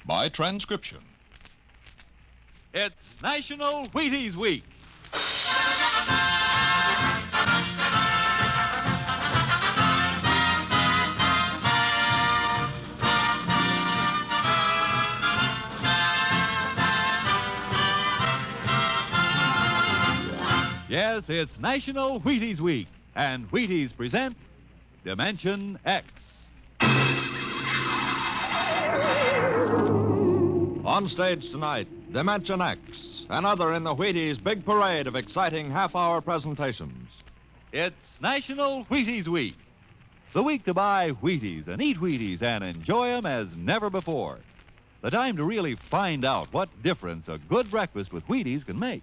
by transcription. It's National Wheaties Week. Yes, it's National Wheaties Week, and Wheaties present Dimension X. On stage tonight, Dimension X, another in the Wheaties' big parade of exciting half-hour presentations. It's National Wheaties Week, the week to buy Wheaties and eat Wheaties and enjoy them as never before. The time to really find out what difference a good breakfast with Wheaties can make.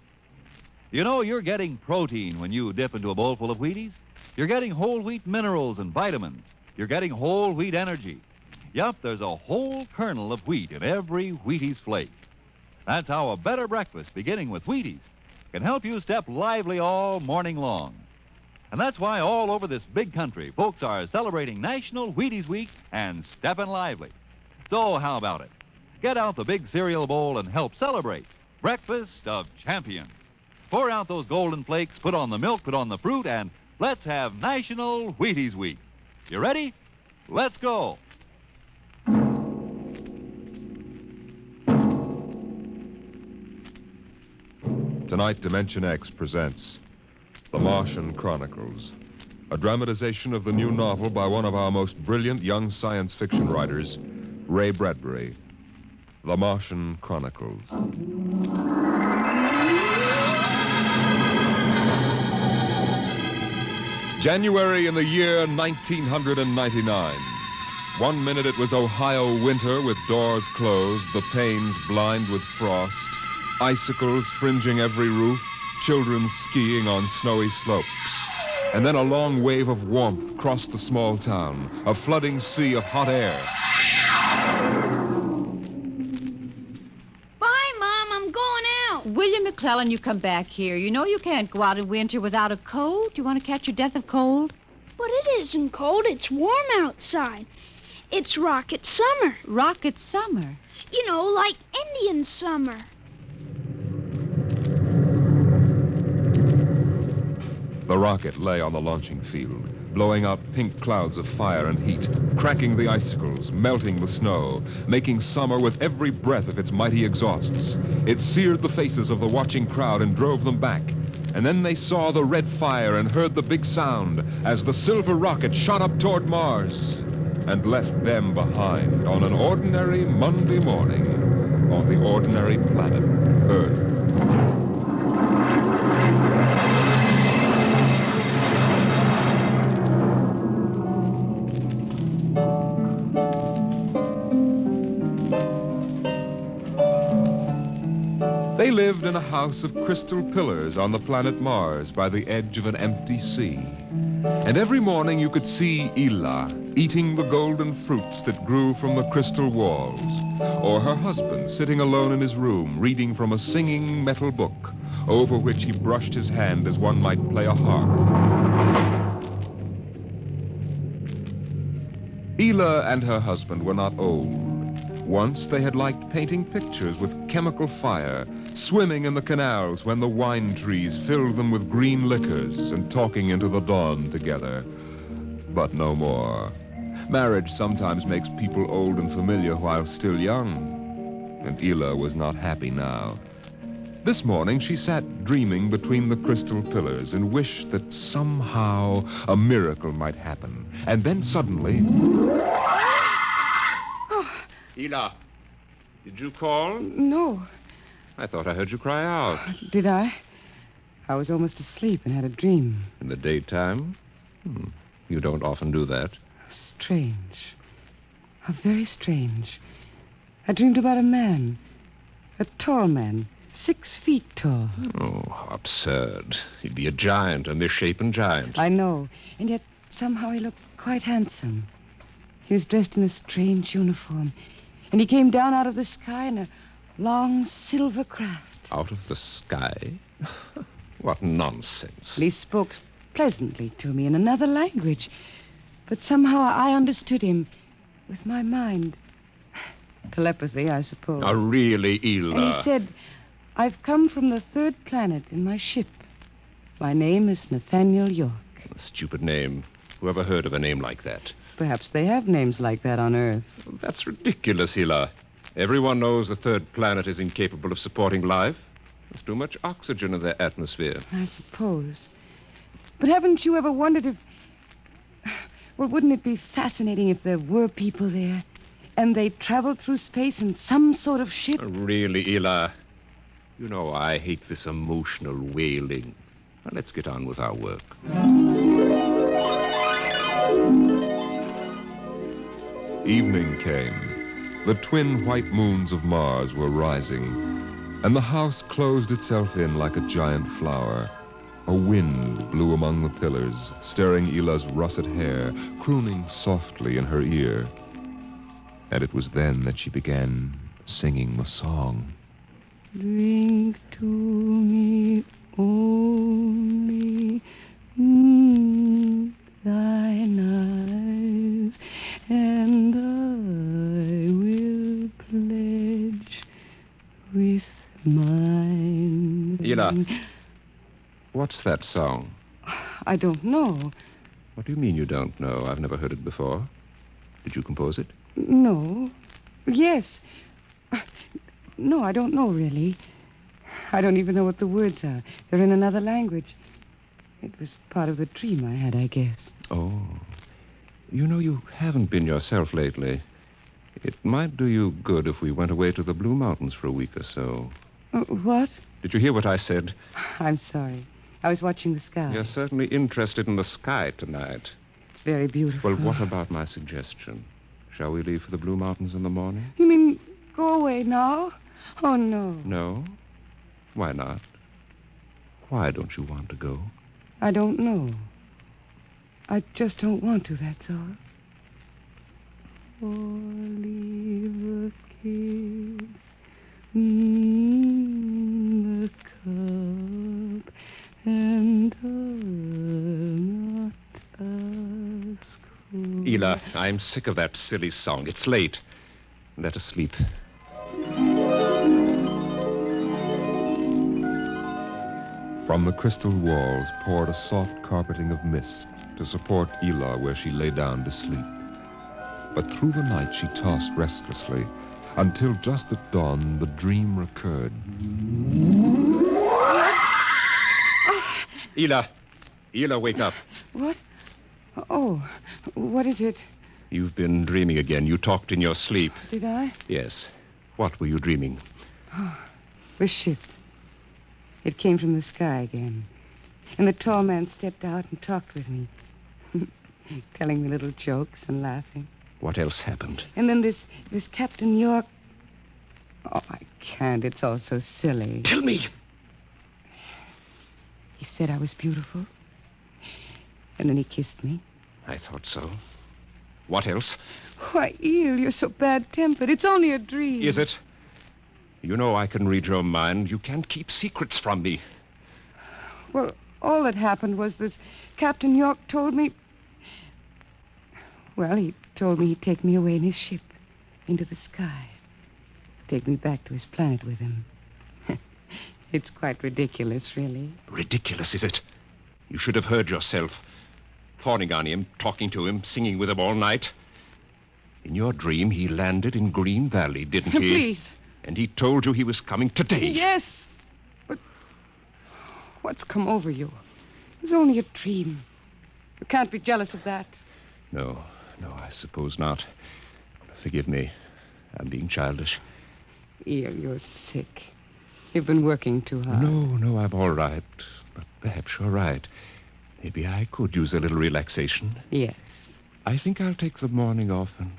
You know, you're getting protein when you dip into a bowl full of Wheaties. You're getting whole wheat minerals and vitamins. You're getting whole wheat energy. Yup, there's a whole kernel of wheat in every Wheaties flake. That's how a better breakfast, beginning with Wheaties, can help you step lively all morning long. And that's why all over this big country, folks are celebrating National Wheaties Week and stepping lively. So how about it? Get out the big cereal bowl and help celebrate Breakfast of Champions. Pour out those golden flakes, put on the milk, put on the fruit, and let's have National Wheaties Week. You ready? Let's go. Tonight, Dimension X presents The Martian Chronicles, a dramatization of the new novel by one of our most brilliant young science fiction writers, Ray Bradbury. The Martian Chronicles. January in the year 1999. 1 minute it was Ohio winter with doors closed, the panes blind with frost, icicles fringing every roof, children skiing on snowy slopes. And then a long wave of warmth crossed the small town, a flooding sea of hot air. Bye, Mom. I'm going out. William McClellan, you come back here. You know you can't go out in winter without a coat. You want to catch your death of cold? But it isn't cold. It's warm outside. It's rocket summer. Rocket summer? You know, like Indian summer. The rocket lay on the launching field, blowing out pink clouds of fire and heat, cracking the icicles, melting the snow, making summer with every breath of its mighty exhausts. It seared the faces of the watching crowd and drove them back. And then they saw the red fire and heard the big sound as the silver rocket shot up toward Mars and left them behind on an ordinary Monday morning on the ordinary planet Earth. They lived in a house of crystal pillars on the planet Mars by the edge of an empty sea. And every morning you could see Ela eating the golden fruits that grew from the crystal walls, or her husband sitting alone in his room reading from a singing metal book over which he brushed his hand as one might play a harp. Ela and her husband were not old. Once they had liked painting pictures with chemical fire, swimming in the canals when the wine trees filled them with green liquors, and talking into the dawn together. But no more. Marriage sometimes makes people old and familiar while still young, and Ela was not happy now. This morning she sat dreaming between the crystal pillars and wished that somehow a miracle might happen. And then suddenly... Ela, did you call? No. I thought I heard you cry out. Did I? I was almost asleep and had a dream. In the daytime? You don't often do that. Strange. How very strange. I dreamed about a man. A tall man. 6 feet tall. Oh, how absurd. He'd be a giant, a misshapen giant. I know. And yet somehow he looked quite handsome. He was dressed in a strange uniform. And he came down out of the sky in a long silver craft. Out of the sky? What nonsense. And he spoke pleasantly to me in another language. But somehow I understood him with my mind. Telepathy, I suppose. Oh, really, Ela? And he said, I've come from the third planet in my ship. My name is Nathaniel York. A stupid name. Who ever heard of a name like that? Perhaps they have names like that on Earth. That's ridiculous, Ela. Everyone knows the third planet is incapable of supporting life. There's too much oxygen in their atmosphere. I suppose. But haven't you ever wondered if... Well, wouldn't it be fascinating if there were people there and they traveled through space in some sort of ship? Really, Ela? You know I hate this emotional wailing. Now, let's get on with our work. Evening came. The twin white moons of Mars were rising, and the house closed itself in like a giant flower. A wind blew among the pillars, stirring Ela's russet hair, crooning softly in her ear. And it was then that she began singing the song. Drink to me only thine eyes, and I will pledge with mine. Ela, what's that song? I don't know. What do you mean you don't know? I've never heard it before. Did you compose it? No. Yes. No, I don't know, really. I don't even know what the words are. They're in another language. It was part of the dream I had, I guess. Oh. You know, you haven't been yourself lately. It might do you good if we went away to the Blue Mountains for a week or so. What? Did you hear what I said? I'm sorry. I was watching the sky. You're certainly interested in the sky tonight. It's very beautiful. Well, what about my suggestion? Shall we leave for the Blue Mountains in the morning? You mean go away now? Oh, no. No? Why not? Why don't you want to go? I don't know. I just don't want to, that's all. Or leave a kiss in the cup, and I'll not ask for... Ela, I'm sick of that silly song. It's late. Let us sleep. From the crystal walls poured a soft carpeting of mist to support Ela where she lay down to sleep. But through the night she tossed restlessly until just at dawn the dream recurred. Ela! Ela, wake up. What? Oh, what is it? You've been dreaming again. You talked in your sleep. Did I? Yes. What were you dreaming? The ship. It came from the sky again. And the tall man stepped out and talked with me, telling me little jokes and laughing. What else happened? And then this Captain York... Oh, I can't. It's all so silly. Tell me! He said I was beautiful. And then he kissed me. I thought so. What else? Why, Eel, you're so bad-tempered. It's only a dream. Is it? You know I can read your mind. You can't keep secrets from me. Well, all that happened was this Captain York told me... Well, he told me he'd take me away in his ship into the sky. Take me back to his planet with him. It's quite ridiculous, really. Ridiculous, is it? You should have heard yourself. Fawning on him, talking to him, singing with him all night. In your dream, he landed in Green Valley, didn't he? Please. And he told you he was coming today. Yes. But what's come over you? It was only a dream. You can't be jealous of that. No, I suppose not. Forgive me. I'm being childish. Eel, you're sick. You've been working too hard. No, I'm all right. But perhaps you're right. Maybe I could use a little relaxation. Yes. I think I'll take the morning off and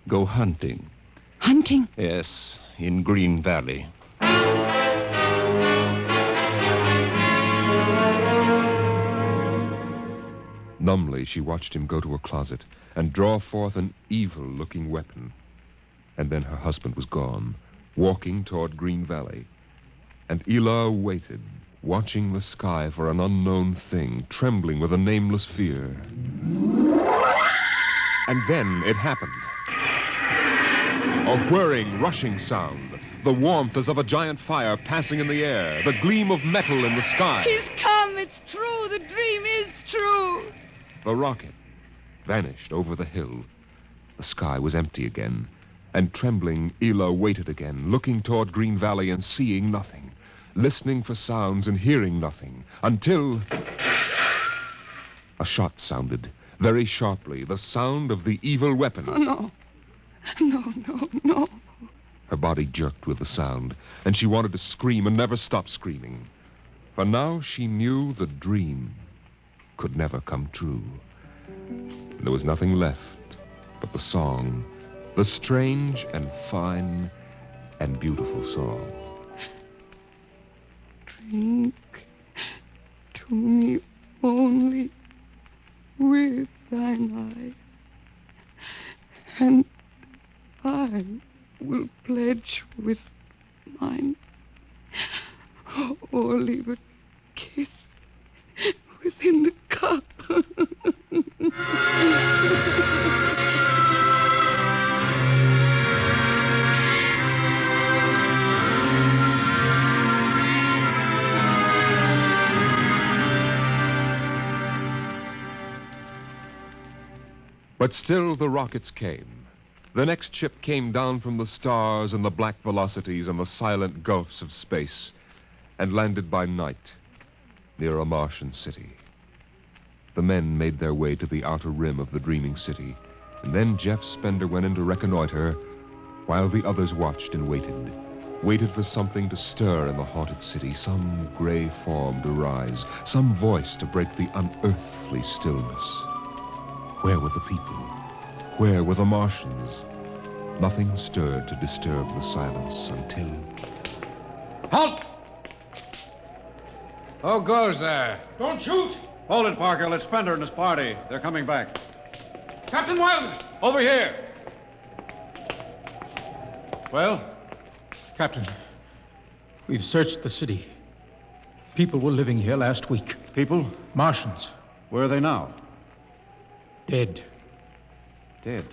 go hunting. Hunting? Yes, in Green Valley. Numbly, she watched him go to a closet and draw forth an evil-looking weapon. And then her husband was gone, walking toward Green Valley. And Ela waited, watching the sky for an unknown thing, trembling with a nameless fear. And then it happened. A whirring, rushing sound. The warmth as of a giant fire passing in the air. The gleam of metal in the sky. He's come. It's true. The dream is true. The rocket vanished over the hill. The sky was empty again. And trembling, Ela waited again, looking toward Green Valley and seeing nothing, listening for sounds and hearing nothing, until a shot sounded, very sharply, the sound of the evil weapon. Oh, no. No. Her body jerked with the sound, and she wanted to scream and never stop screaming. For now she knew the dream could never come true. There was nothing left but the song, the strange and fine and beautiful song. Drink to me only with thine eye, and I will pledge with mine, or leave a kiss within the cup. But still the rockets came. The next ship came down from the stars and the black velocities and the silent gulfs of space and landed by night near a Martian city. The men made their way to the outer rim of the dreaming city, and then Jeff Spender went in to reconnoiter while the others watched and waited for something to stir in the haunted city, some gray form to rise, some voice to break the unearthly stillness. Where were the people? Where were the Martians? Nothing stirred to disturb the silence until... Halt! Who goes there? Don't shoot! Hold it, Parker. It's Spender and his party. They're coming back. Captain Wilder! Over here! Well? Captain, we've searched the city. People were living here last week. People? Martians. Where are they now? Dead. Dead.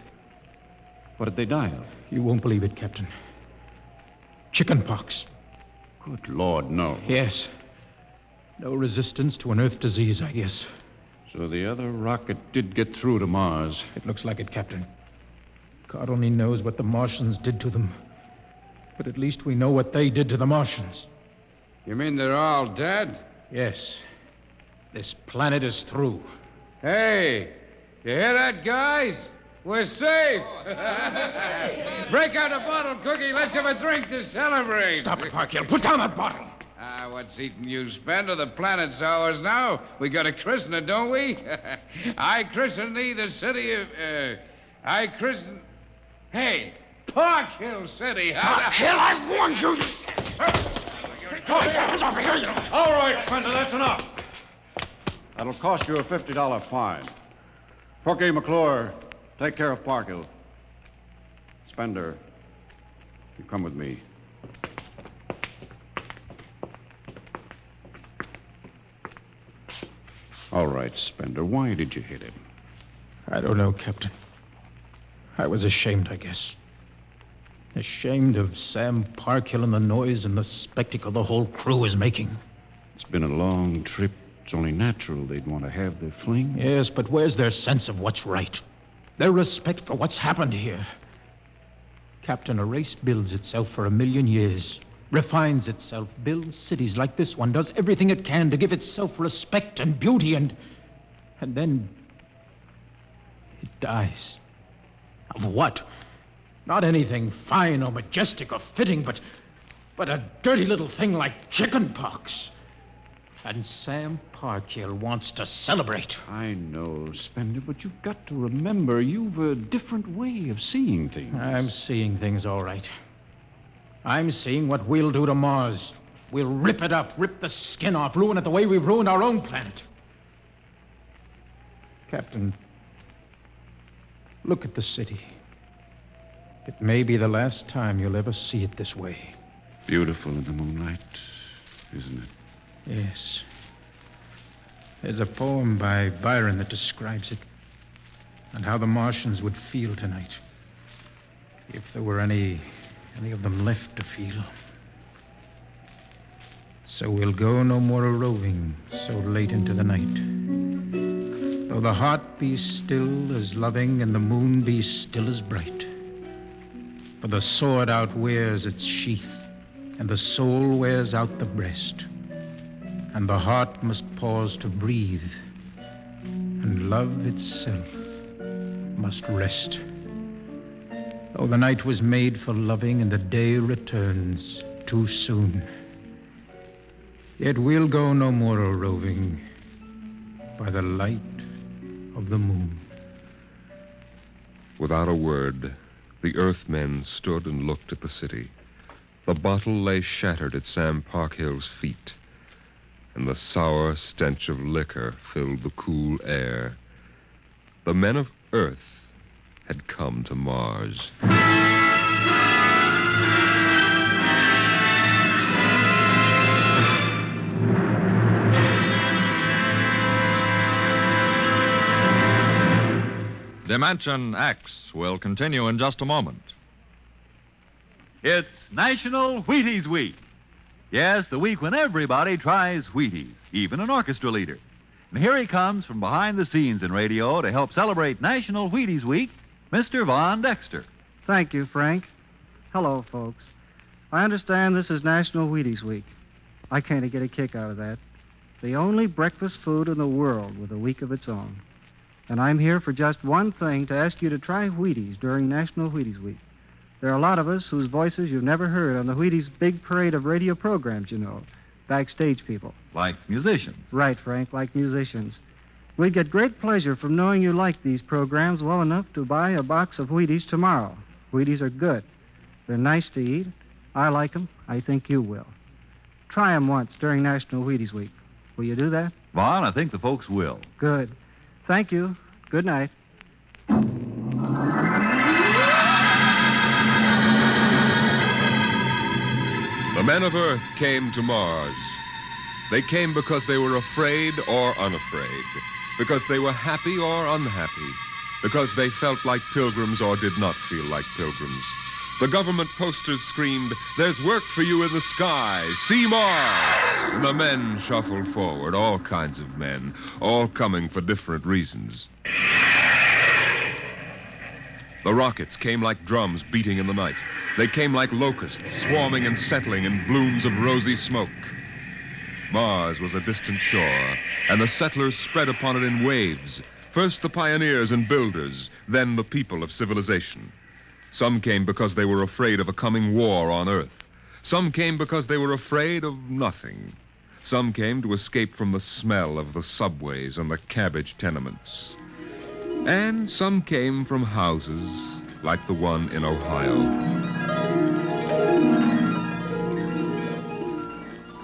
What did they die of? You won't believe it, Captain. Chickenpox. Good Lord, no. Yes. No resistance to an Earth disease, I guess. So the other rocket did get through to Mars. It looks like it, Captain. God only knows what the Martians did to them. But at least we know what they did to the Martians. You mean they're all dead? Yes. This planet is through. Hey, you hear that, guys? We're safe. Break out a bottle, Cookie. Let's have a drink to celebrate. Stop it, Parkhill. Put down that bottle. What's eating you, Spender? The planet's ours now. We got to christen it, don't we? I christen thee the city of... I christen... Hey, Park Hill City. Park Hill, I warned you! All right, Spender, that's enough. That'll cost you a $50 fine. Porky McClure, take care of Parkhill. Spender, you come with me. All right, Spender, why did you hit him? I don't know, Captain. I was ashamed, I guess. Ashamed of Sam Parkhill and the noise and the spectacle the whole crew is making. It's been a long trip. It's only natural they'd want to have their fling. Yes, but where's their sense of what's right? Their respect for what's happened here? Captain, a race builds itself for 1,000,000 years, refines itself, builds cities like this one, does everything it can to give itself respect and beauty, and then it dies. Of what? Not anything fine or majestic or fitting, but a dirty little thing like chickenpox. And Sam Parkhill wants to celebrate. I know, Spender, but you've got to remember you've a different way of seeing things. I'm seeing things all right. I'm seeing what we'll do to Mars. We'll rip it up, rip the skin off, ruin it the way we've ruined our own planet. Captain, look at the city. It may be the last time you'll ever see it this way. Beautiful in the moonlight, isn't it? Yes. There's a poem by Byron that describes it, and how the Martians would feel tonight. If there were any of them left to feel. So we'll go no more a-roving so late into the night. Though the heart be still as loving and the moon be still as bright. For the sword outwears its sheath, and the soul wears out the breast. And the heart must pause to breathe, and love itself must rest. Though the night was made for loving and the day returns too soon, yet we'll go no more a-roving by the light of the moon. Without a word, the Earthmen stood and looked at the city. The bottle lay shattered at Sam Parkhill's feet, and the sour stench of liquor filled the cool air. The men of Earth had come to Mars. Dimension X will continue in just a moment. It's National Wheaties Week. Yes, the week when everybody tries Wheaties, even an orchestra leader. And here he comes from behind the scenes in radio to help celebrate National Wheaties Week, Mr. Von Dexter. Thank you, Frank. Hello, folks. I understand this is National Wheaties Week. I kind of get a kick out of that. The only breakfast food in the world with a week of its own. And I'm here for just one thing, to ask you to try Wheaties during National Wheaties Week. There are a lot of us whose voices you've never heard on the Wheaties big parade of radio programs, you know. Backstage people. Like musicians. Right, Frank, like musicians. We'd get great pleasure from knowing you like these programs well enough to buy a box of Wheaties tomorrow. Wheaties are good. They're nice to eat. I like them. I think you will. Try them once during National Wheaties Week. Will you do that? Von, I think the folks will. Good. Thank you. Good night. The men of Earth came to Mars. They came because they were afraid or unafraid, because they were happy or unhappy, because they felt like pilgrims or did not feel like pilgrims. The government posters screamed, "There's work for you in the sky. See Mars!" And the men shuffled forward, all kinds of men, all coming for different reasons. The rockets came like drums beating in the night. They came like locusts, swarming and settling in blooms of rosy smoke. Mars was a distant shore, and the settlers spread upon it in waves. First the pioneers and builders, then the people of civilization. Some came because they were afraid of a coming war on Earth. Some came because they were afraid of nothing. Some came to escape from the smell of the subways and the cabbage tenements. And some came from houses like the one in Ohio.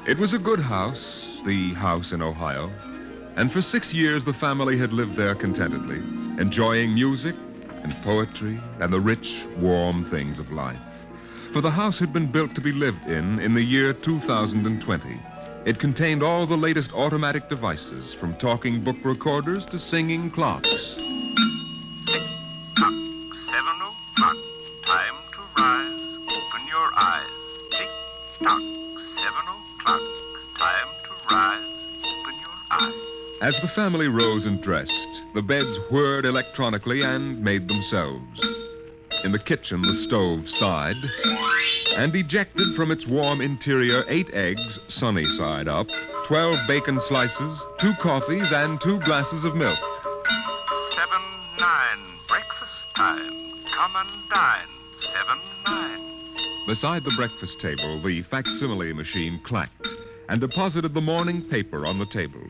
It was a good house, the house in Ohio, and for 6 years the family had lived there contentedly, enjoying music and poetry and the rich, warm things of life. For the house had been built to be lived in the year 2020. It contained all the latest automatic devices, from talking book recorders to singing clocks. 7 o'clock, time to rise, open your eyes. Tick-tock, 7 o'clock, time to rise, open your eyes. As the family rose and dressed, the beds whirred electronically and made themselves. In the kitchen, the stove sighed and ejected from its warm interior 8 eggs, sunny side up, 12 bacon slices, 2 coffees, and 2 glasses of milk. 7-9, breakfast time. Come and dine. 7-9. Beside the breakfast table, the facsimile machine clacked and deposited the morning paper on the table.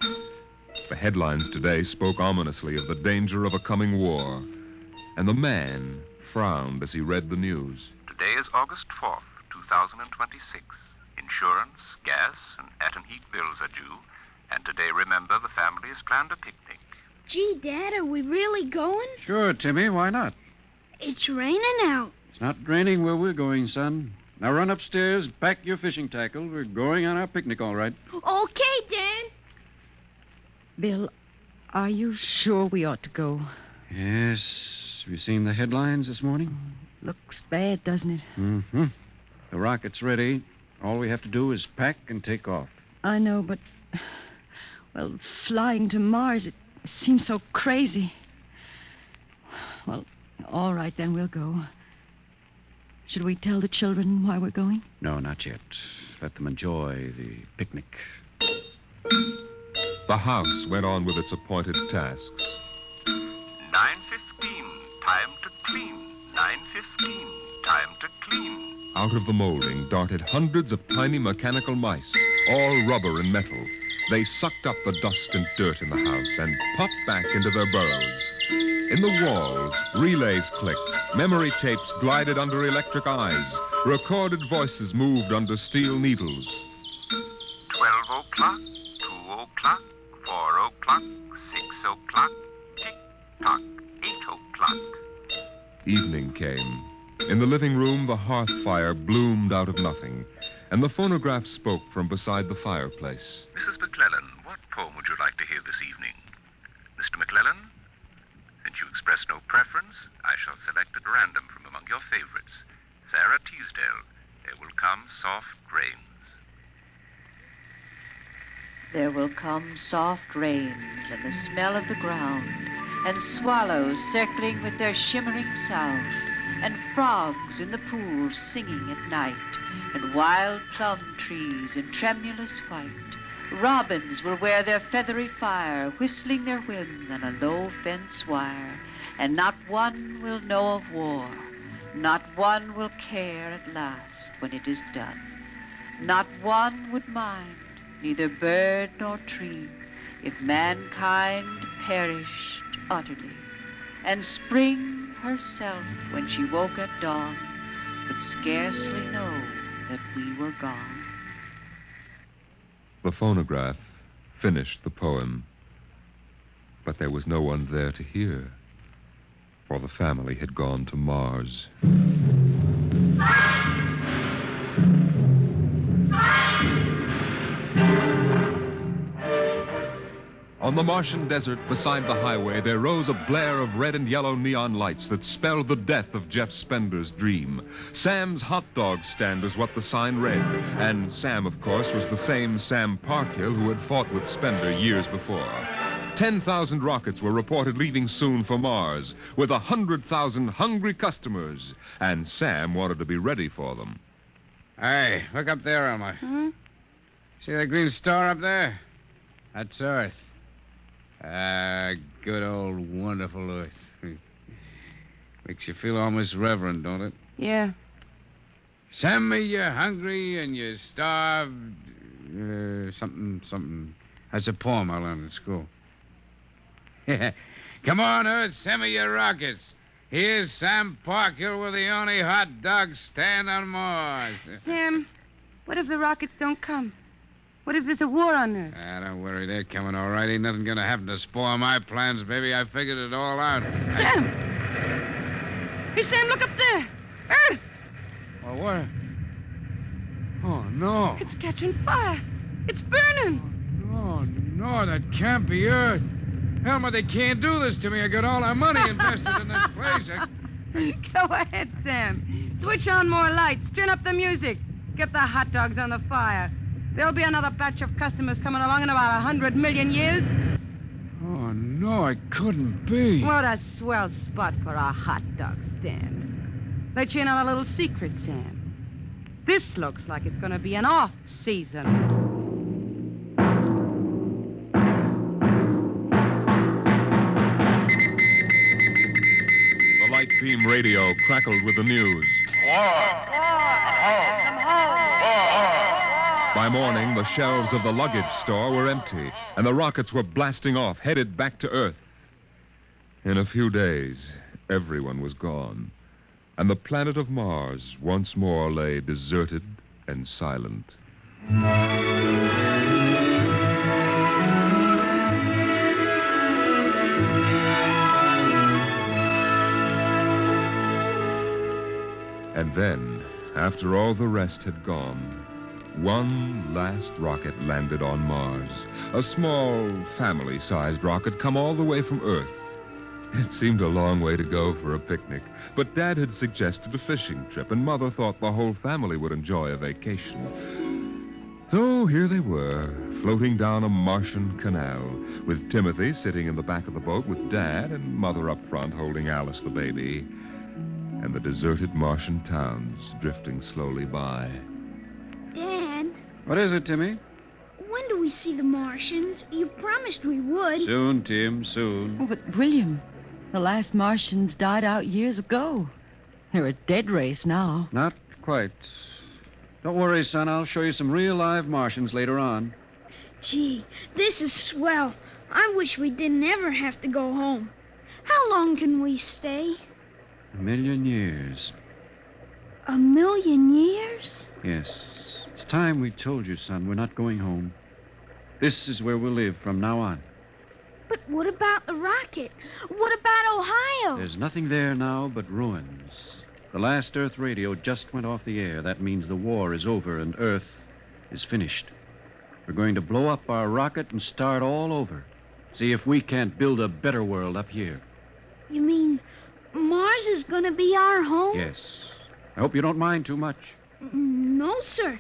The headlines today spoke ominously of the danger of a coming war, and the man frowned as he read the news. Today is August 4th, 2026. Insurance, gas, and at and heat bills are due. And today, remember, the family has planned a picnic. Gee, Dad, are we really going? Sure, Timmy, why not? It's raining out. It's not raining where we're going, son. Now run upstairs, pack your fishing tackle. We're going on our picnic, all right. Okay, Dad. Bill, are you sure we ought to go? Yes. Have you seen the headlines this morning? Looks bad, doesn't it? Mm-hmm. The rocket's ready. All we have to do is pack and take off. I know, but... Well, flying to Mars, it seems so crazy. Well, all right, then we'll go. Should we tell the children why we're going? No, not yet. Let them enjoy the picnic. The house went on with its appointed tasks. 9:15, time to clean. 9:15, time to clean. Out of the molding darted hundreds of tiny mechanical mice, all rubber and metal. They sucked up the dust and dirt in the house and popped back into their burrows. In the walls, relays clicked, memory tapes glided under electric eyes, recorded voices moved under steel needles. 12 o'clock, 2 o'clock, 4 o'clock, 6 o'clock, tick-tock, 8 o'clock. Evening came. In the living room, the hearth fire bloomed out of nothing, and the phonograph spoke from beside the fireplace. Mrs. McClellan, what poem would you like to hear this evening? Mr. McClellan? Since you express no preference, I shall select at random from among your favorites. Sarah Teasdale, There Will Come Soft Rains. There will come soft rains and the smell of the ground, and swallows circling with their shimmering sound, and frogs in the pools singing at night, and wild plum trees in tremulous white. Robins will wear their feathery fire, whistling their whims on a low fence wire, and not one will know of war, not one will care at last when it is done. Not one would mind, neither bird nor tree, if mankind perished utterly, and spring herself, when she woke at dawn, would scarcely know that we were gone. The phonograph finished the poem, but there was no one there to hear, for the family had gone to Mars. On the Martian desert beside the highway, there rose a blare of red and yellow neon lights that spelled the death of Jeff Spender's dream. Sam's hot dog stand is what the sign read, and Sam, of course, was the same Sam Parkhill who had fought with Spender years before. 10,000 rockets were reported leaving soon for Mars, with 100,000 hungry customers, and Sam wanted to be ready for them. Hey, look up there, Elmer. Huh? See that green star up there? That's Earth. Good old wonderful Earth. Makes you feel almost reverent, don't it? Yeah. Send me you're hungry and you're starved. Something. That's a poem I learned in school. Come on, Earth, send me your rockets. Here's Sam Parkhill with the only hot dog stand on Mars. Sam, what if the rockets don't come? What if there's a war on Earth? Don't worry, they're coming all right. Ain't nothing gonna happen to spoil my plans, baby. I figured it all out. Sam! Hey, Sam, look up there! Earth! Oh, what? Oh, no. It's catching fire. It's burning. No, that can't be Earth. Helmut, they can't do this to me. I got all our money invested in this place. Go ahead, Sam. Switch on more lights. Turn up the music. Get the hot dogs on the fire. There'll be another batch of customers coming along in about 100 million years. Oh, no, it couldn't be. What a swell spot for a hot dog stand. Let you in on a little secret, Sam. This looks like it's going to be an off-season. The light beam radio crackled with the news. By morning, the shelves of the luggage store were empty, and the rockets were blasting off, headed back to Earth. In a few days, everyone was gone, and the planet of Mars once more lay deserted and silent. And then, after all the rest had gone, one last rocket landed on Mars. A small, family-sized rocket come all the way from Earth. It seemed a long way to go for a picnic, but Dad had suggested a fishing trip, and Mother thought the whole family would enjoy a vacation. So here they were, floating down a Martian canal, with Timothy sitting in the back of the boat with Dad and Mother up front holding Alice the baby, and the deserted Martian towns drifting slowly by. Dad, What is it, Timmy? when do we see the Martians? You promised we would. Soon, Tim, soon. Oh, but William, the last Martians died out years ago. They're a dead race now. Not quite. Don't worry, son. I'll show you some real live Martians later on. Gee, this is swell. I wish we didn't ever have to go home. How long can we stay? 1,000,000 years. 1,000,000 years? Yes. It's time we told you, son. We're not going home. This is where we'll live from now on. But what about the rocket? What about Ohio? There's nothing there now but ruins. The last Earth radio just went off the air. That means the war is over and Earth is finished. We're going to blow up our rocket and start all over. See if we can't build a better world up here. You mean Mars is gonna be our home? Yes. I hope you don't mind too much. No, sir.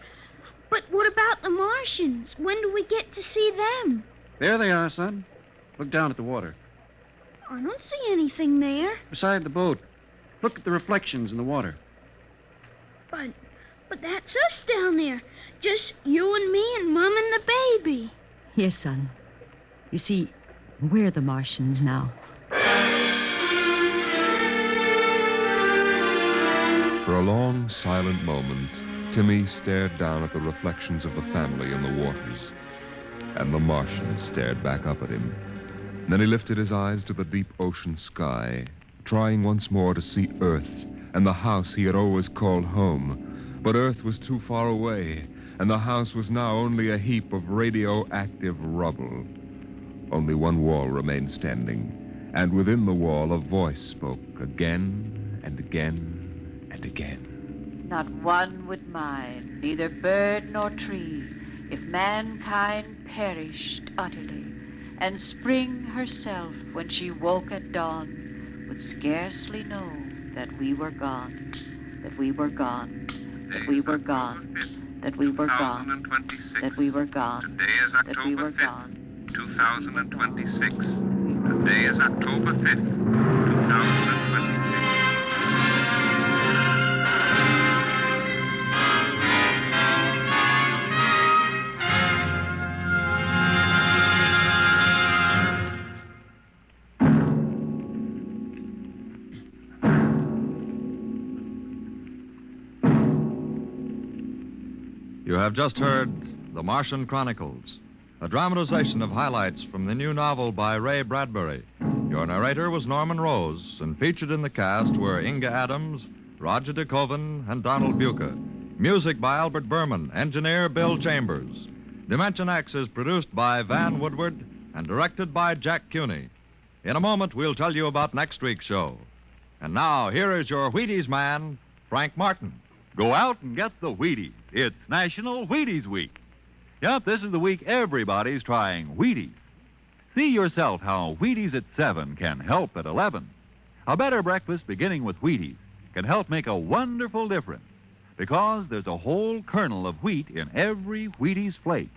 But what about the Martians? When do we get to see them? There they are, son. Look down at the water. I don't see anything there. Beside the boat. Look at the reflections in the water. But that's us down there. Just you and me and Mom and the baby. Yes, son. You see, we're the Martians now. For a long, silent moment, Timmy stared down at the reflections of the family in the waters, and the Martian stared back up at him. Then he lifted his eyes to the deep ocean sky, trying once more to see Earth and the house he had always called home. But Earth was too far away, and the house was now only a heap of radioactive rubble. Only one wall remained standing, and within the wall a voice spoke again and again and again. Not one would mind, neither bird nor tree, if mankind perished utterly, and spring herself, when she woke at dawn, would scarcely know that we were gone, that we were gone, that we were gone, that we were gone, that we were gone, Today is that we October were 5th, gone. 2026. Today is October 5th, 2026. You have just heard The Martian Chronicles, a dramatization of highlights from the new novel by Ray Bradbury. Your narrator was Norman Rose, and featured in the cast were Inga Adams, Roger DeKoven, and Donald Buca. Music by Albert Berman, engineer Bill Chambers. Dimension X is produced by Van Woodward and directed by Jack Cuney. In a moment, we'll tell you about next week's show. And now, here is your Wheaties man, Frank Martin. Go out and get the Wheaties. It's National Wheaties Week. Yep, this is the week everybody's trying Wheaties. See yourself how Wheaties at 7 can help at 11. A better breakfast beginning with Wheaties can help make a wonderful difference because there's a whole kernel of wheat in every Wheaties flake.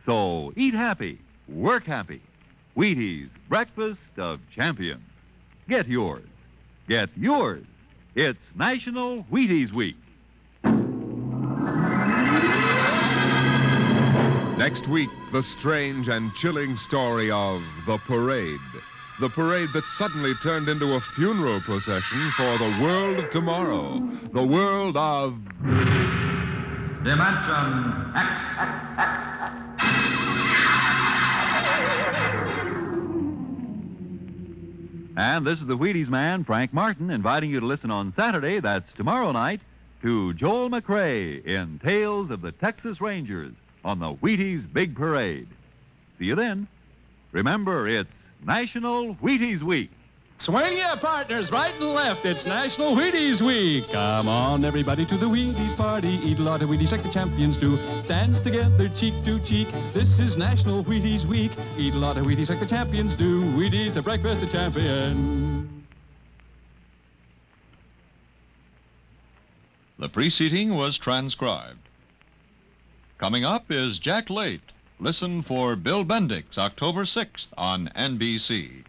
So eat happy, work happy. Wheaties, breakfast of champions. Get yours. Get yours. It's National Wheaties Week. Next week, the strange and chilling story of the parade. The parade that suddenly turned into a funeral procession for the world of tomorrow. The world of... Dimension X. And this is the Wheaties man, Frank Martin, inviting you to listen on Saturday, that's tomorrow night, to Joel McRae in Tales of the Texas Rangers on the Wheaties Big Parade. See you then. Remember, it's National Wheaties Week. Swing your partners right and left. It's National Wheaties Week. Come on, everybody, to the Wheaties party. Eat a lot of Wheaties like the champions do. Dance together, cheek to cheek. This is National Wheaties Week. Eat a lot of Wheaties like the champions do. Wheaties, a breakfast of champions. The preceding was transcribed. Coming up is Jack Late. Listen for Bill Bendix, October 6th on NBC.